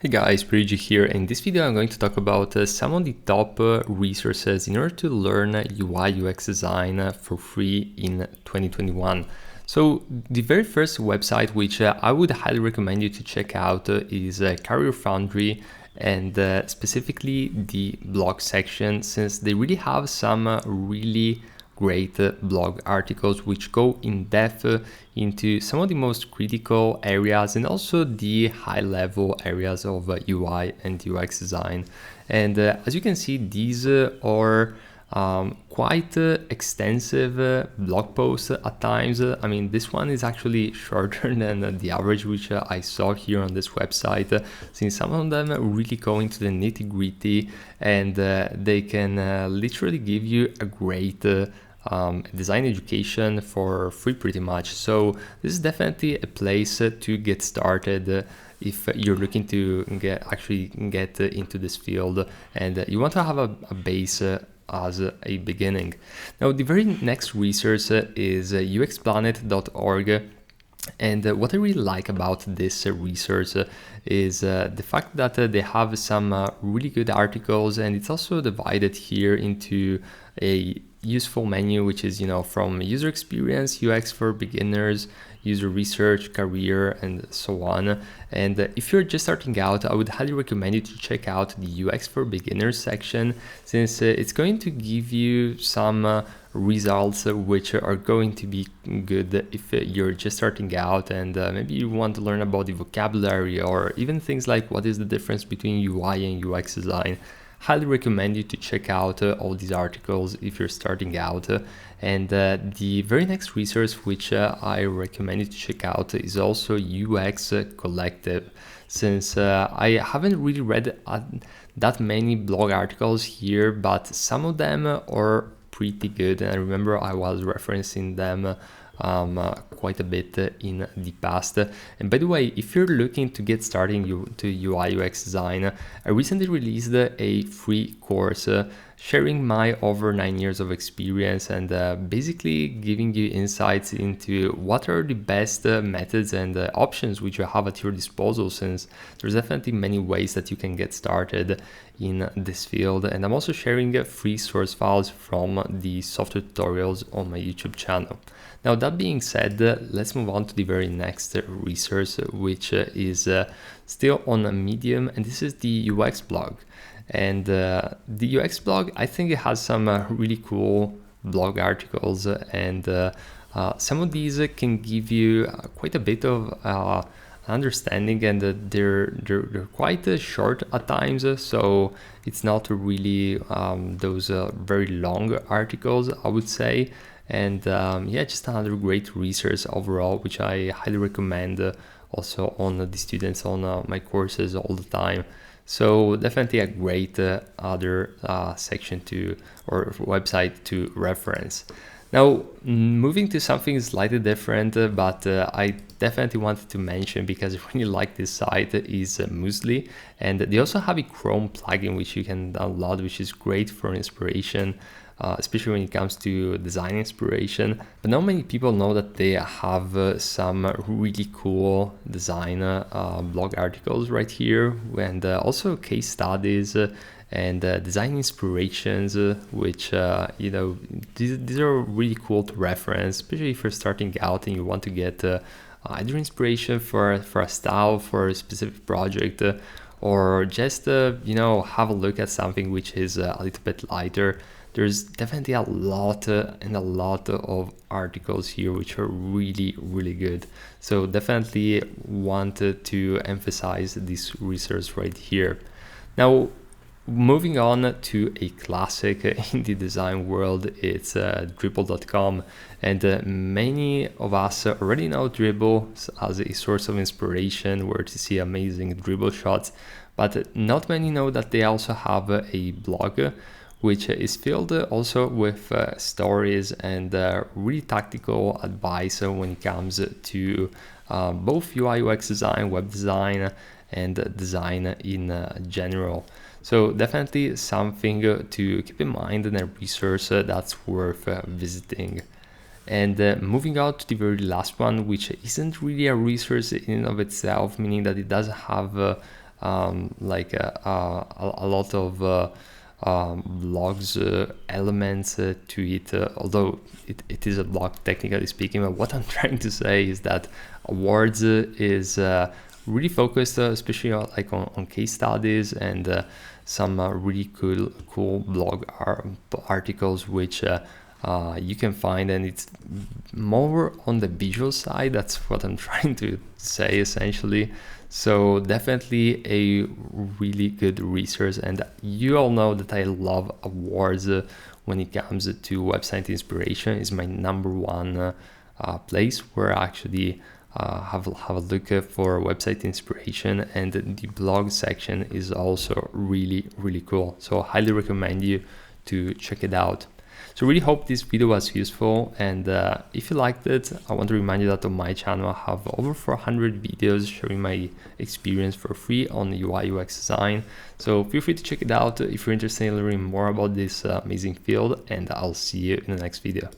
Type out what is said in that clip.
Hey guys, Priji here. In this video, I'm going to talk about some of the top resources in order to learn UI UX design for free in 2021. So the very first website which I would highly recommend you to check out is Career Foundry, and specifically the blog section, since they really have some really great blog articles which go in depth into some of the most critical areas and also the high level areas of UI and UX design. And as you can see, these are quite extensive blog posts at times. I mean, this one is actually shorter than the average which I saw here on this website, since some of them really go into the nitty-gritty, and they can literally give you a great design education for free pretty much. So this is definitely a place to get started if you're looking to get into this field and you want to have a base as a beginning. Now the very next resource is UXplanetorg. And what I really like about this resource is the fact that they have some really good articles, and it's also divided here into a useful menu, which is, from user experience, UX for beginners, user research, career, and so on. And if you're just starting out, I would highly recommend you to check out the UX for beginners section, since it's going to give you some results which are going to be good if you're just starting out and maybe you want to learn about the vocabulary or even things like what is the difference between UI and UX design. Highly recommend you to check out all these articles if you're starting out. And the very next resource which I recommend you to check out is also UX Collective, since I haven't really read that many blog articles here, but some of them are pretty good, and I remember I was referencing them quite a bit in the past. And by the way, if you're looking to get started to UI UX design, I recently released a free course sharing my over 9 years of experience and basically giving you insights into what are the best methods and options which you have at your disposal, since there's definitely many ways that you can get started in this field. And I'm also sharing free source files from the software tutorials on my YouTube channel. Now, that being said, let's move on to the very next resource, which is still on Medium, and this is the UX blog. And the UX blog, I think it has some really cool blog articles, and some of these can give you quite a bit of understanding, and they're quite short at times, so it's not really those very long articles, I would say. And yeah, just another great resource overall, which I highly recommend also on the students on my courses all the time. So definitely a great other section or website to reference. Now, moving to something slightly different, but I definitely wanted to mention because I really like this site, is Muesli. And they also have a Chrome plugin which you can download, which is great for inspiration, especially when it comes to design inspiration. But not many people know that they have some really cool design blog articles right here, and also case studies and design inspirations, which these are really cool to reference, especially if you're starting out and you want to get either inspiration for a style for a specific project, or just have a look at something which is a little bit lighter. There's definitely a lot of articles here which are really, really good. So definitely wanted to emphasize this resource right here. Now, moving on to a classic in the design world, it's drupalcom, and many of us already know Dribble as a source of inspiration where to see amazing dribble shots, but not many know that they also have a blog which is filled also with stories and really tactical advice when it comes to both UI UX design, web design, and design in general. So definitely something to keep in mind and a resource that's worth visiting. And moving on to the very last one, which isn't really a resource in and of itself, meaning that it doesn't have a lot of blogs elements to it, although it is a blog technically speaking. But what I'm trying to say is that awards is really focused, especially on case studies and some really cool blog articles which you can find, and it's more on the visual side. That's what I'm trying to say essentially. So definitely a really good resource, and you all know that I love awards when it comes to website inspiration. Is my number one place where I actually have a look for website inspiration, and the blog section is also really cool. So I highly recommend you to check it out. So really hope this video was useful, and if you liked it, I want to remind you that on my channel I have over 400 videos showing my experience for free on UI UX design. So feel free to check it out if you're interested in learning more about this amazing field, and I'll see you in the next video.